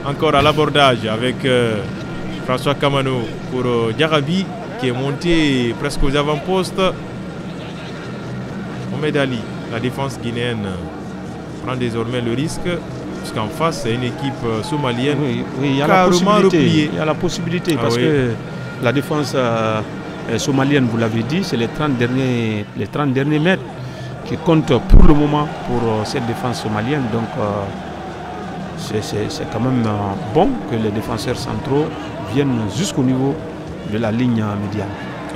encore à l'abordage avec François Kamano pour Diarabi qui est monté presque aux avant-postes. Mohamed Ali, la défense guinéenne prend désormais le risque, puisqu'en face, c'est une équipe somalienne. Oui, il y a carrément repliée. Il y a la possibilité, parce que la défense somalienne, vous l'avez dit, c'est les 30 derniers mètres qui comptent pour le moment pour cette défense somalienne. Donc, c'est quand même bon que les défenseurs centraux viennent jusqu'au niveau de la ligne médiane.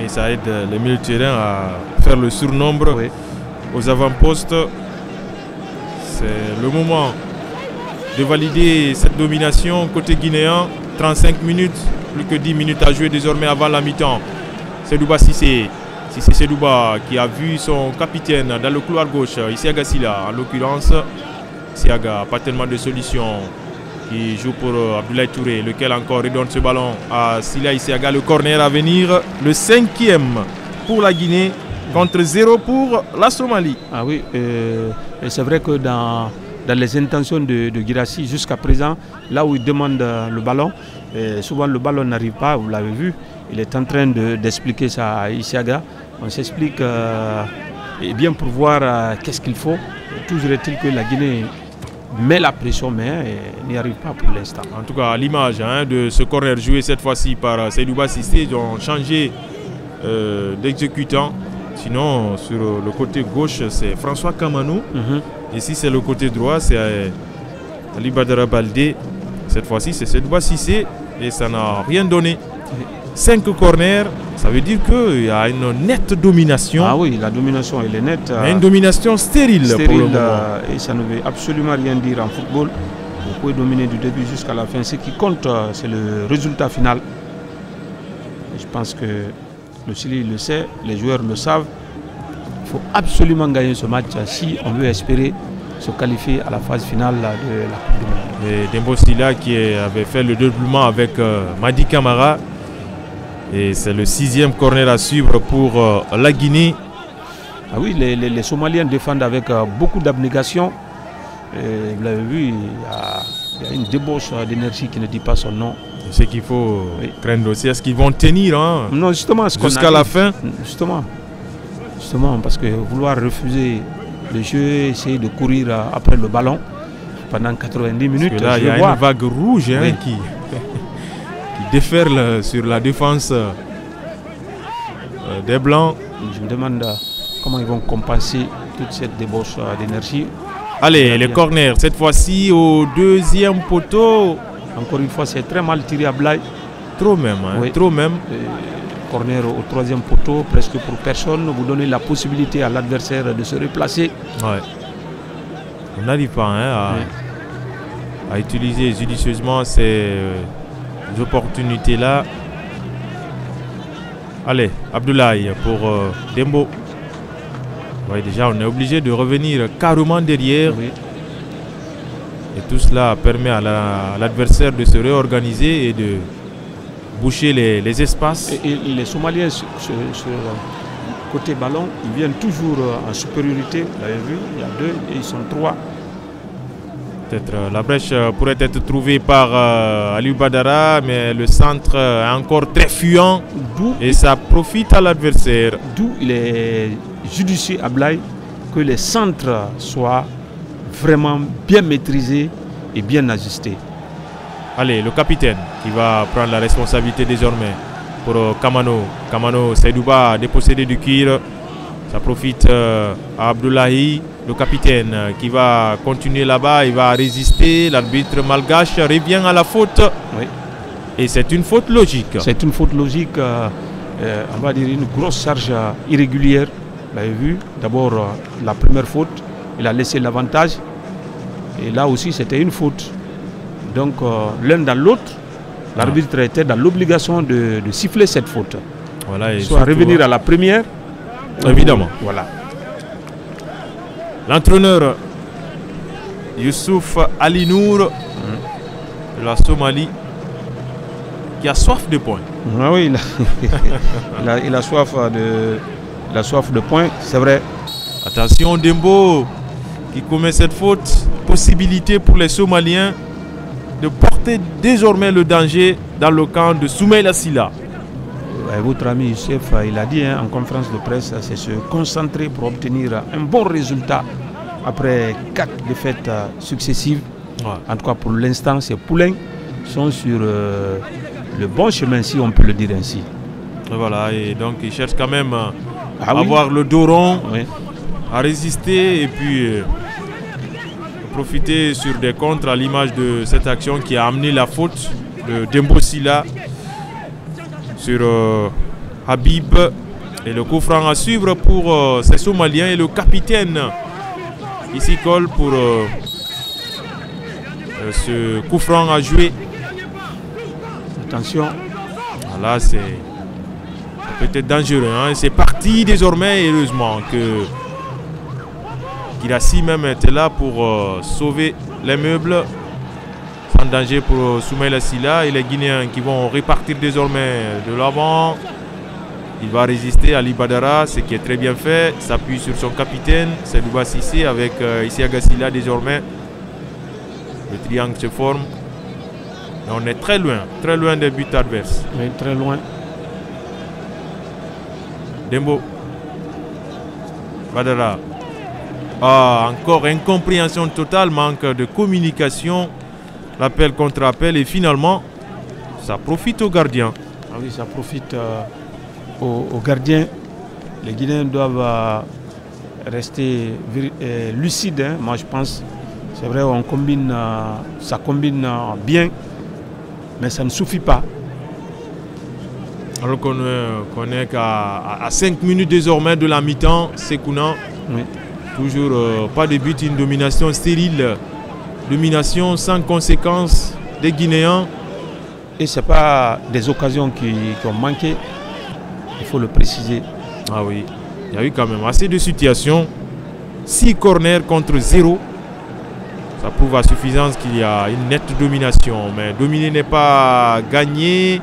Et ça aide les milieux de terrain à faire le surnombre aux avant-postes. C'est le moment de valider cette domination côté guinéen. 35 minutes, plus que 10 minutes à jouer désormais avant la mi-temps. Sedouba Cissé. Cissé Sedouba qui a vu son capitaine dans le couloir gauche, Isiaga Silla en l'occurrence. Isiaga, pas tellement de solutions, qui joue pour Abdoulaye Touré, lequel encore redonne ce ballon à Silla Isiaga. Le corner à venir, le 5e pour la Guinée contre 0 pour la Somalie. Ah oui, et c'est vrai que dans les intentions de Guirassy jusqu'à présent, là où il demande le ballon, souvent le ballon n'arrive pas, vous l'avez vu. Il est en train d'expliquer ça à Isiaga. On s'explique bien pour voir qu'est-ce qu'il faut. Toujours est-il que la Guinée met la pression, mais n'y arrive pas pour l'instant. En tout cas, à l'image de ce corner joué cette fois-ci par Sedouba Cissé, ils ont changé d'exécutant. Sinon, sur le côté gauche, c'est François Kamano. Ici, c'est le côté droit, c'est Ali Badara Baldé. Cette fois-ci, c'est Sedouba Cissé et ça n'a rien donné. 5 corners, ça veut dire qu'il y a une nette domination. Ah oui, la domination elle est nette. Mais une domination stérile pour le moment. Et ça ne veut absolument rien dire en football. Vous pouvez dominer du début jusqu'à la fin. Ce qui compte, c'est le résultat final. Et je pense que le Chili le sait, les joueurs le savent. Il faut absolument gagner ce match si on veut espérer se qualifier à la phase finale de la Coupe du Monde. Et Dembo Silla qui avait fait le doublement avec Madi Camara. Et c'est le 6e corner à suivre pour la Guinée. Ah oui, les Somaliens défendent avec beaucoup d'abnégation. Vous l'avez vu, il y a une débauche d'énergie qui ne dit pas son nom. C'est qu'il faut craindre aussi. Est-ce qu'ils vont tenir non, justement, jusqu'à la fin? Justement, parce que vouloir refuser le jeu, essayer de courir après le ballon pendant 90 minutes. Parce que là, il y a une vague rouge qui déferle sur la défense des Blancs. Je me demande comment ils vont compenser toute cette débauche d'énergie. Allez, le corner, cette fois-ci au 2e poteau. Encore une fois, c'est très mal tiré à Blaye. Trop même, trop même. Corner au 3e poteau, presque pour personne. Vous donnez la possibilité à l'adversaire de se replacer. Ouais. On n'arrive pas à utiliser judicieusement ces opportunités-là. Allez, Abdoulaye pour Dembo. Ouais, déjà, on est obligé de revenir carrément derrière. Oui. Et tout cela permet à l'adversaire de se réorganiser et de boucher les espaces. Et les Somaliens, sur côté ballon, ils viennent toujours en supériorité. Vous l'avez vu, il y a 2 et ils sont 3. Peut-être la brèche pourrait être trouvée par Aliou Badara, mais le centre est encore très fuyant et ça profite à l'adversaire. D'où il est judicieux à Blaye que les centres soient vraiment bien maîtrisés et bien ajustés. Allez, le capitaine qui va prendre la responsabilité désormais pour Kamano. Kamano, Sedouba dépossédé du cuir. Ça profite à Abdoulaye, le capitaine, qui va continuer là-bas. Il va résister. L'arbitre malgache revient à la faute. Oui. Et c'est une faute logique. C'est une faute logique. On va dire une grosse charge irrégulière. Vous l'avez vu. D'abord, la première faute, il a laissé l'avantage. Et là aussi, c'était une faute. Donc, l'un dans l'autre, l'arbitre était dans l'obligation de siffler cette faute. Voilà, et soit revenir à la première. Évidemment. Voilà. L'entraîneur Youssouf Ali Nour de la Somalie qui a soif de points. Ah oui, il a soif de points, c'est vrai. Attention Dembo qui commet cette faute. Possibilité pour les Somaliens de porter désormais le danger dans le camp de Soumaïla Sylla. Votre ami Youssef, il a dit en conférence de presse, c'est se concentrer pour obtenir un bon résultat après 4 défaites successives. Ouais. En tout cas, pour l'instant, ces poulains sont sur le bon chemin, si on peut le dire ainsi. Et voilà, et donc ils cherchent quand même à avoir le dos rond, à résister et puis profiter sur des contres à l'image de cette action qui a amené la faute de Dembo Sylla sur Habib, et le coup franc à suivre pour ces Somaliens et le capitaine qui s'y colle pour ce coup franc à jouer. Attention. Là, ça peut être dangereux. Hein. C'est parti désormais, heureusement que Guirassy même était là pour sauver les meubles. Sans danger pour Soumaïla Sylla et les Guinéens qui vont repartir désormais de l'avant. Il va résister à Ali Badara, ce qui est très bien fait. S'appuie sur son capitaine, Seydouba Cissé, avec Isiaga Sylla désormais. Le triangle se forme. Et on est très loin des buts adverses. Oui, très loin. Dembo. Badara. Ah, encore incompréhension totale, manque de communication. L'appel contre appel et finalement, ça profite aux gardiens. Ah oui, ça profite aux gardiens. Les Guinéens doivent rester lucides. Hein. Moi, je pense, c'est vrai, on combine, ça combine bien, mais ça ne suffit pas. Alors qu'on est qu'à 5 minutes désormais de la mi-temps, Sekouna. Oui. Toujours pas de but, une domination stérile. Domination sans conséquence des Guinéens. Et ce n'est pas des occasions qui ont manqué, il faut le préciser. Ah oui, il y a eu quand même assez de situations. 6 corners contre 0. Ça prouve à suffisance qu'il y a une nette domination. Mais dominer n'est pas gagné.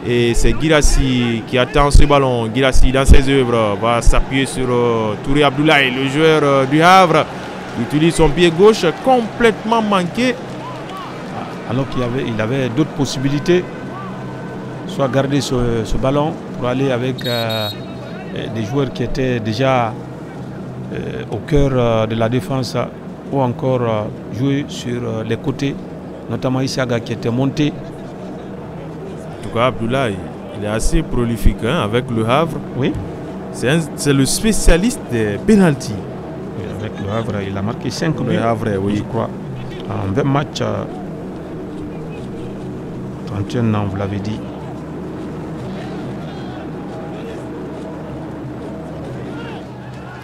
Et c'est Guirassy qui attend ce ballon. Guirassy dans ses œuvres va s'appuyer sur Touré Abdoulaye, le joueur du Havre. Il utilise son pied gauche complètement manqué. Alors qu'il avait d'autres possibilités. Soit garder ce ballon pour aller avec des joueurs qui étaient déjà au cœur de la défense, ou encore jouer sur les côtés, notamment Isiaga qui était monté. En tout cas, Abdoulaye, il est assez prolifique hein, avec le Havre. Oui. C'est le spécialiste des pénaltys. Avec le Havre, il a marqué 5 buts, le Havre, oui. je crois. En 20 matchs, 31 ans, vous l'avez dit.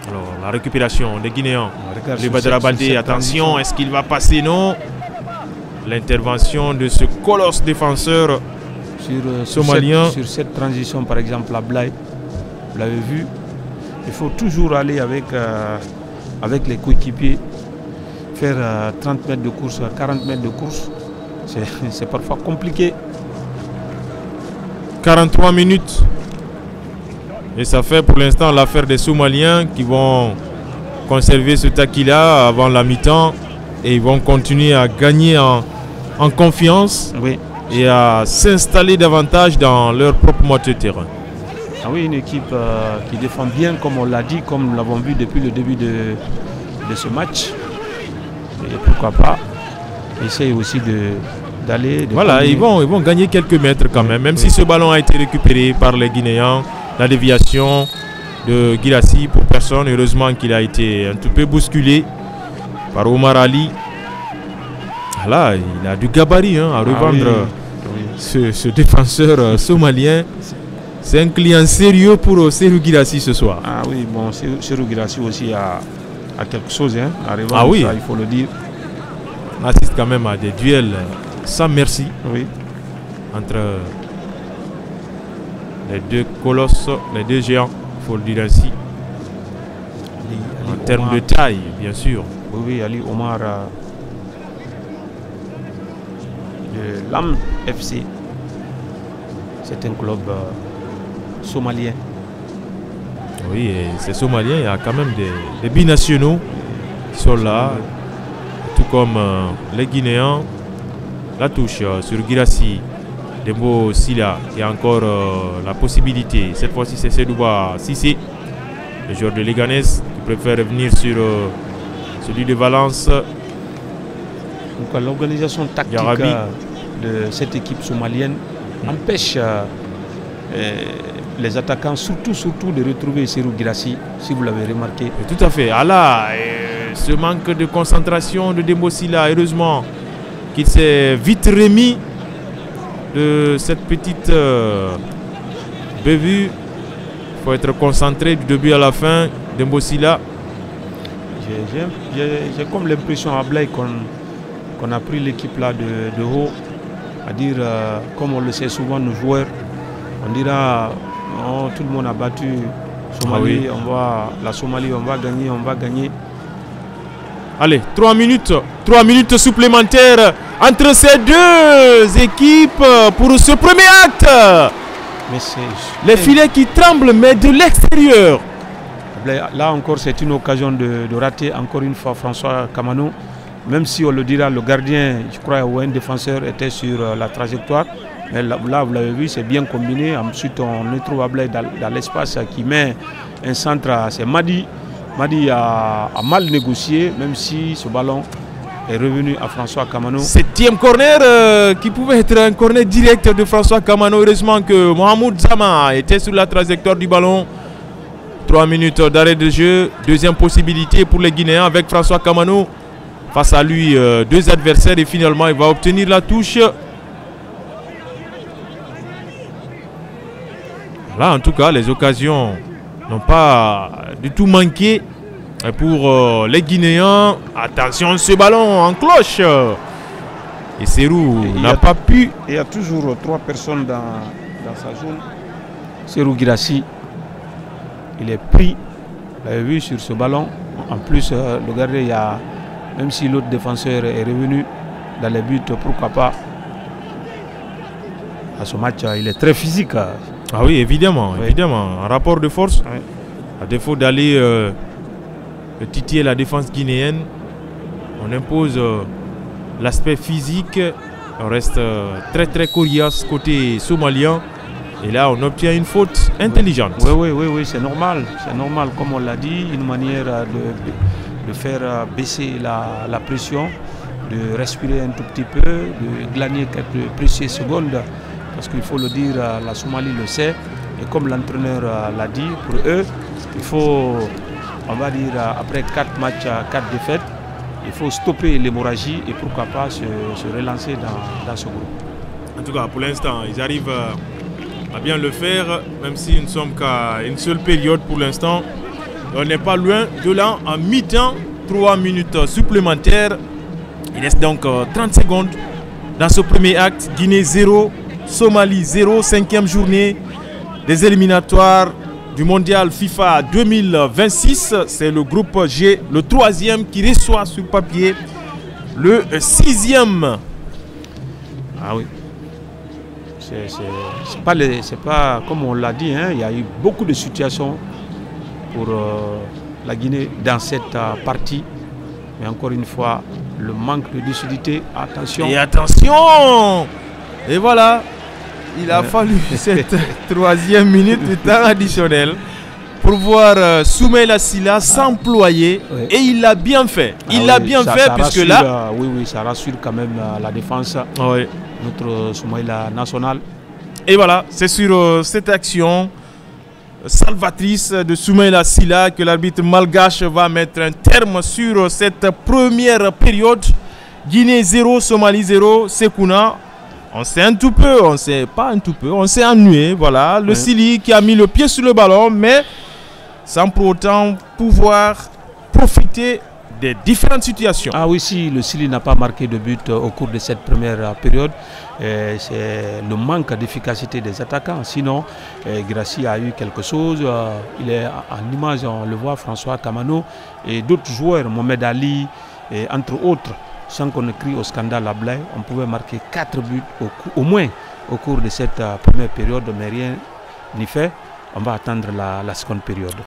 Alors, la récupération des Guinéens. Le Badara Baldé, attention, est-ce qu'il va passer? Non. L'intervention de ce colosse défenseur somalien. Sur cette transition, par exemple, à Blaye, vous l'avez vu, il faut toujours aller avec les coéquipiers, faire 30 mètres de course, 40 mètres de course, c'est parfois compliqué. 43 minutes. Et ça fait pour l'instant l'affaire des Somaliens qui vont conserver ce taquis-là avant la mi-temps. Et ils vont continuer à gagner en confiance, oui, et à s'installer davantage dans leur propre moitié de terrain. Ah oui, une équipe qui défend bien, comme on l'a dit, comme nous l'avons vu depuis le début de ce match. Et pourquoi pas essayer aussi d'aller... Voilà, ils vont gagner quelques mètres quand même si ce ballon a été récupéré par les Guinéens. La déviation de Guirassy pour personne. Heureusement qu'il a été un tout peu bousculé par Omar Ali. Là, il a du gabarit hein, à revendre ce défenseur somalien. C'est un client sérieux pour Serhou Guirassy ce soir. Ah oui, bon, Serhou Guirassy aussi a quelque chose hein, à revendre, ah oui, ça, il faut le dire. On assiste quand même à des duels sans merci, oui, entre les deux colosses, les deux géants, il faut le dire ainsi. En termes de taille, bien sûr. Oui, Ali Omar de l'AM FC. C'est un club somalien. Oui, et ces Somaliens, il y a quand même des binationaux qui sont là, tout comme les Guinéens. La touche sur Guirassy, Dembo Sila qui a encore la possibilité. Cette fois-ci, c'est Sedouba Sissi, le joueur de Leganés, qui préfère revenir sur celui de Valence. Donc l'organisation tactique de cette équipe somalienne empêche les attaquants, surtout de retrouver Serhou Guirassy, si vous l'avez remarqué. Et tout à fait. Ce manque de concentration de Dembo Sila, heureusement qu'il s'est vite remis de cette petite bévue. Il faut être concentré du début à la fin. Dembo Sila. J'ai comme l'impression à Blaye qu'on a pris l'équipe là de haut, à dire, comme on le sait souvent, nos joueurs, on dira oh, tout le monde a battu Somalie, la Somalie, on va gagner. Allez, 3 minutes supplémentaires entre ces deux équipes pour ce premier acte. Les filets qui tremblent, mais de l'extérieur. Là encore, c'est une occasion de rater encore une fois François Kamano. Même si on le dira, le gardien, je crois, ou un défenseur était sur la trajectoire. Mais là, vous l'avez vu, c'est bien combiné. Ensuite, on retrouve Ablay dans l'espace qui met un centre. C'est Madi. Madi a mal négocié, même si ce ballon est revenu à François Kamano. 7e corner qui pouvait être un corner direct de François Kamano. Heureusement que Mohamed Zama était sur la trajectoire du ballon. 3 minutes d'arrêt de jeu. Deuxième possibilité pour les Guinéens avec François Kamano. Face à lui, deux adversaires et finalement il va obtenir la touche. Là, en tout cas, les occasions n'ont pas du tout manqué pour les Guinéens. Attention, ce ballon en cloche. Et Serhou n'a pas pu. Il y a toujours 3 personnes dans sa zone. Serhou Guirassy, il est pris. Vous l'avez vu sur ce ballon. En plus, le gardien, il y a, même si l'autre défenseur est revenu dans les buts, pourquoi pas. À ce match, il est très physique. Ah oui, évidemment, évidemment. Un rapport de force. Oui. À défaut d'aller titiller la défense guinéenne, on impose l'aspect physique. On reste très coriace côté somalien. Et là, on obtient une faute intelligente. Oui, c'est normal. C'est normal, comme on l'a dit, une manière de faire baisser la pression, de respirer un tout petit peu, de gagner quelques précieuses secondes. Parce qu'il faut le dire, la Somalie le sait. Et comme l'entraîneur l'a dit, pour eux, il faut, on va dire, après 4 matchs, 4 défaites, il faut stopper l'hémorragie et pourquoi pas se relancer dans ce groupe. En tout cas, pour l'instant, ils arrivent à bien le faire, même si nous ne sommes qu'à une seule période pour l'instant. On n'est pas loin de là, en mi-temps, 3 minutes supplémentaires. Il reste donc 30 secondes dans ce premier acte. Guinée 0, Somalie 0, 5e journée des éliminatoires du mondial FIFA 2026. C'est le groupe G, le 3e qui reçoit sur papier le 6e. Ah oui. C'est pas comme on l'a dit, hein, il y a eu beaucoup de situations pour la Guinée dans cette partie. Mais encore une fois, le manque de lucidité, attention. Et attention! Et voilà, il a fallu cette 3e minute de temps additionnel pour voir Soumaïla Sylla s'employer. Et il l'a bien fait. Il l'a bien fait puisque rassure, là... oui, ça rassure quand même la défense. Oui. Notre Soumaïla national. Et voilà, c'est sur cette action salvatrice de Soumaïla Sylla que l'arbitre malgache va mettre un terme sur cette première période. Guinée 0, Somalie 0, Sekouna. On s'est un tout peu, on s'est pas un tout peu, on s'est ennuyé. Voilà, le Sili qui a mis le pied sur le ballon, mais sans pour autant pouvoir profiter des différentes situations. Ah oui, si le Sili n'a pas marqué de but au cours de cette première période, c'est le manque d'efficacité des attaquants. Sinon, Guirassy a eu quelque chose. Il est en image, on le voit, François Kamano et d'autres joueurs, Mohamed Ali, et entre autres. sans qu'on ne crie au scandale à Blaye, on pouvait marquer 4 buts au moins au cours de cette première période, mais rien n'y fait. On va attendre la seconde période.